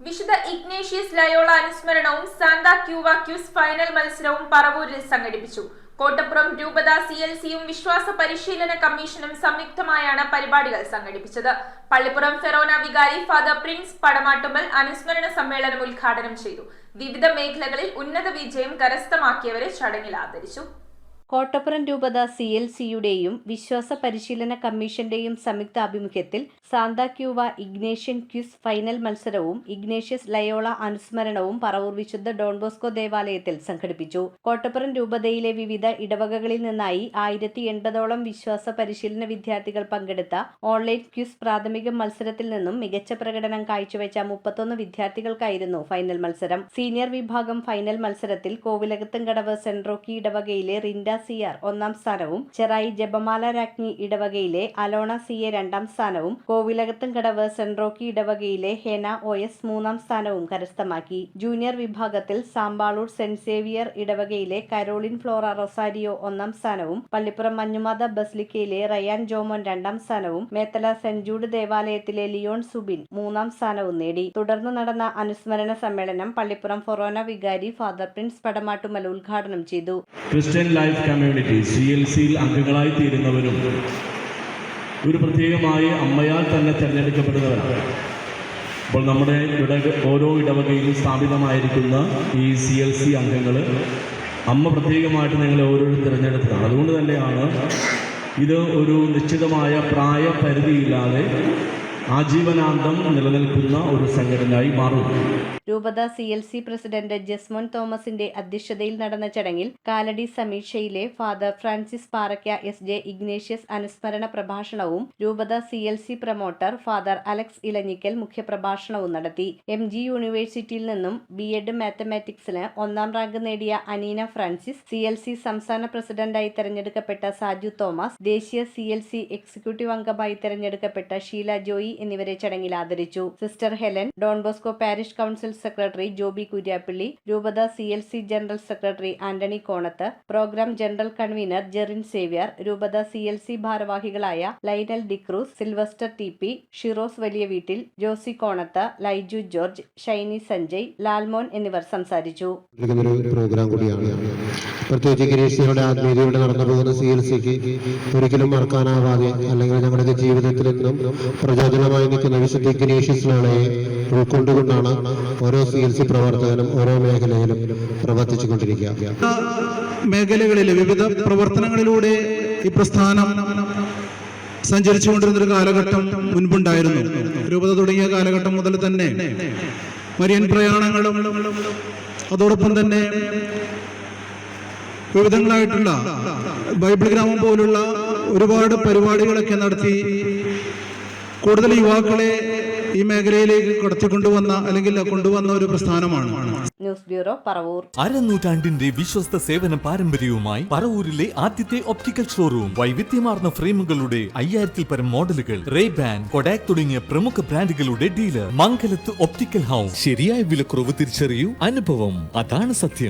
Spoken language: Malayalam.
വിശുദ്ധ ഇഗ്നേഷ്യസ് ലയോള അനുസ്മരണവും സാന്താ ക്യൂവ ക്യൂസ് ഫൈനൽ മത്സരവും പറവൂരിൽ സംഘടിപ്പിച്ചു. കോട്ടപ്പുറം രൂപത CLCയും വിശ്വാസ പരിശീലന കമ്മീഷനും സംയുക്തമായാണ് പരിപാടികൾ സംഘടിപ്പിച്ചത്. പള്ളിപ്പുറം ഫെറോന വികാരി ഫാദർ പ്രിൻസ് പടമാട്ടുമ്മൽ അനുസ്മരണ സമ്മേളനം ഉദ്ഘാടനം ചെയ്തു. വിവിധ മേഖലകളിൽ ഉന്നത വിജയം കരസ്ഥമാക്കിയവരെ ചടങ്ങിൽ ആദരിച്ചു. കോട്ടപ്പുറം രൂപത CLCയുടെയും വിശ്വാസ പരിശീലന കമ്മീഷന്റെയും സംയുക്ത ആഭിമുഖ്യത്തിൽ സാന്താ ക്യൂവ ഇഗ്നേഷ്യൻ ക്വിസ് ഫൈനൽ മത്സരവും ഇഗ്നേഷ്യസ് ലയോള അനുസ്മരണവും പറവൂർ വിശുദ്ധ ഡോൺ ബോസ്കോ ദേവാലയത്തിൽ സംഘടിപ്പിച്ചു. കോട്ടപ്പുറം രൂപതയിലെ വിവിധ ഇടവകകളിൽ നിന്നായി 1080ഓളം വിശ്വാസ പരിശീലന വിദ്യാർത്ഥികൾ പങ്കെടുത്ത ഓൺലൈൻ ക്വിസ് പ്രാഥമിക മത്സരത്തിൽ നിന്നും മികച്ച പ്രകടനം കാഴ്ചവെച്ച 31 വിദ്യാർത്ഥികൾക്കായിരുന്നു ഫൈനൽ മത്സരം. സീനിയർ വിഭാഗം ഫൈനൽ മത്സരത്തിൽ കോവിലകത്തുംകടവ് സെന്റ് റോക്കി ഇടവകയിലെ റിൻഡ CR ഒന്നാം സ്ഥാനവും ചെറായി ജപമാല രാജ്ഞി ഇടവകയിലെ അലോണ CA രണ്ടാം സ്ഥാനവും കോവിലകത്തുംകടവ് സെന്റ് റോക്കി ഇടവകയിലെ ഹെന OS മൂന്നാം സ്ഥാനവും കരസ്ഥമാക്കി. ജൂനിയർ വിഭാഗത്തിൽ സാമ്പാളൂർ സെന്റ് സേവിയർ ഇടവകയിലെ കരോളിൻ ഫ്ലോറ റൊസാരിയോ ഒന്നാം സ്ഥാനവും പള്ളിപ്പുറം മഞ്ഞുമാത ബസ്ലിക്കയിലെ റയാൻ ജോമോൻ രണ്ടാം സ്ഥാനവും മേത്തല സെന്റ് ജൂഡ് ദേവാലയത്തിലെ ലിയോൺ സുബിൻ മൂന്നാം സ്ഥാനവും നേടി. തുടർന്ന് നടന്ന അനുസ്മരണ സമ്മേളനം പള്ളിപ്പുറം ഫൊറോന വികാരി ഫാദർ പ്രിൻസ് പടമാട്ടുമ്മൽ ഉദ്ഘാടനം ചെയ്തു. ക്രിസ്ത്യൻ ലൈഫ് കമ്മ്യൂണിറ്റി CLCയിൽ അംഗങ്ങളായി തീരുന്നവരും ഒരു പ്രത്യേകമായി അമ്മയാൽ തന്നെ തിരഞ്ഞെടുക്കപ്പെടുന്നവരാണ്. അപ്പോൾ നമ്മുടെ ഓരോ ഇടവകയിലും സ്ഥാപിതമായിരിക്കുന്ന ഈ CLC അംഗങ്ങൾ അമ്മ പ്രത്യേകമായിട്ട് നിങ്ങളെ ഓരോരുത്തരും തിരഞ്ഞെടുത്തതാണ്. അതുകൊണ്ട് തന്നെയാണ് ഇത് ഒരു നിശ്ചിതമായ പ്രായപരിധിയില്ലാതെ ആജീവനാന്തം നിലനിൽക്കുന്ന ഒരു സംഘടനയായി മാറുന്നു. രൂപത CLC പ്രസിഡന്റ് ജസ്മോൻ തോമസിന്റെ അധ്യക്ഷതയിൽ നടന്ന ചടങ്ങിൽ കാലടി സമീക്ഷയിലെ Father Francis Parakka SJ Ignatius അനുസ്മരണ പ്രഭാഷണവും രൂപത CLC promoter Father Alex Elanjikkal മുഖ്യപ്രഭാഷണവും നടത്തി. MG യൂണിവേഴ്സിറ്റിയിൽ നിന്നും B.Ed മാത്തമാറ്റിക്സിന് 1ാം റാങ്ക് നേടിയ അനീന ഫ്രാൻസിസ്, CLC സംസ്ഥാന പ്രസിഡന്റായി തെരഞ്ഞെടുക്കപ്പെട്ട സാജു തോമസ്, ദേശീയ CLC എക്സിക്യൂട്ടീവ് അംഗമായി തെരഞ്ഞെടുക്കപ്പെട്ട ഷീല ജോയി എന്നിവരെ ചടങ്ങിൽ ആദരിച്ചു. Sister Helen, Don Bosco parish council secretary Joby Kuriappally, രൂപത CLC general secretary Antony Konath, programme general convener Jerin Xavier, രൂപത CLC ഭാരവാഹികളായ Lionel D'Cruz, Sylvester TP, Shiroz വലിയ വീട്ടിൽ, ജോസി കോണത്ത്, ലൈജു ജോർജ്, ഷൈനി സഞ്ജയ്, ലാൽമോൻ എന്നിവർ സംസാരിച്ചു. പ്രോഗ്രാം കൂടിയാണ്. പ്രത്യേകിച്ച് ഗിരീഷിയുടെ ആത്മീയതയോടെ നടന്നു പോകുന്ന CLCക്ക് ഒരിക്കലും മറക്കാനാവാതെ അല്ലെങ്കിൽ ഞങ്ങളുടെ ജീവിതത്തിൽ നിന്നും പ്രചോദനമായി നിൽക്കുന്ന വിശുദ്ധ ഇഗ്നേഷ്യസ് ലയോളയെ ഉൾക്കൊണ്ടുകൊണ്ടാണ് ഓരോ CLC പ്രവർത്തകനും ഓരോ മേഖലയിലും പ്രവർത്തിച്ചുകൊണ്ടിരിക്കുക. മേഖലകളിലെ വിവിധ പ്രവർത്തനങ്ങളിലൂടെ ഈ പ്രസ്ഥാനം സഞ്ചരിച്ചുകൊണ്ടിരുന്നൊരു കാലഘട്ടം മുൻപുണ്ടായിരുന്നു. രൂപത തുടങ്ങിയ കാലഘട്ടം മുതൽ തന്നെ മരിയൻ പ്രയാണങ്ങളും അതോടൊപ്പം തന്നെ വിവിധങ്ങളായിട്ടുള്ള ബൈബിൾ ഗ്രാമം പോലുള്ള ഒരുപാട് പരിപാടികളൊക്കെ നടത്തി കൂടുതൽ യുവാക്കളെ ഈ മേഖലയിലേക്ക് കൊണ്ടുവന്ന ഒരു പ്രസ്ഥാനമാണ്. News bureau, Paravur. അരനൂറ്റാണ്ടിന്റെ വിശ്വസ്ത സേവന പാരമ്പര്യവുമായി പറവൂരിലെ ആദ്യത്തെ ഒപ്റ്റിക്കൽ ഷോറൂം. വൈവിധ്യമാർന്ന ഫ്രെയിമുകളുടെ 5000-ൽ പരം മോഡലുകൾ, റേബാൻ, കൊഡാക് തുടങ്ങിയ പ്രമുഖ ബ്രാൻഡുകളുടെ ഡീലർ. മംഗലത്ത് ഒപ്റ്റിക്കൽ ഹൗസ്. ശരിയായ വിലക്കുറവ് തിരിച്ചറിയൂ, അനുഭവം അതാണ് സത്യം.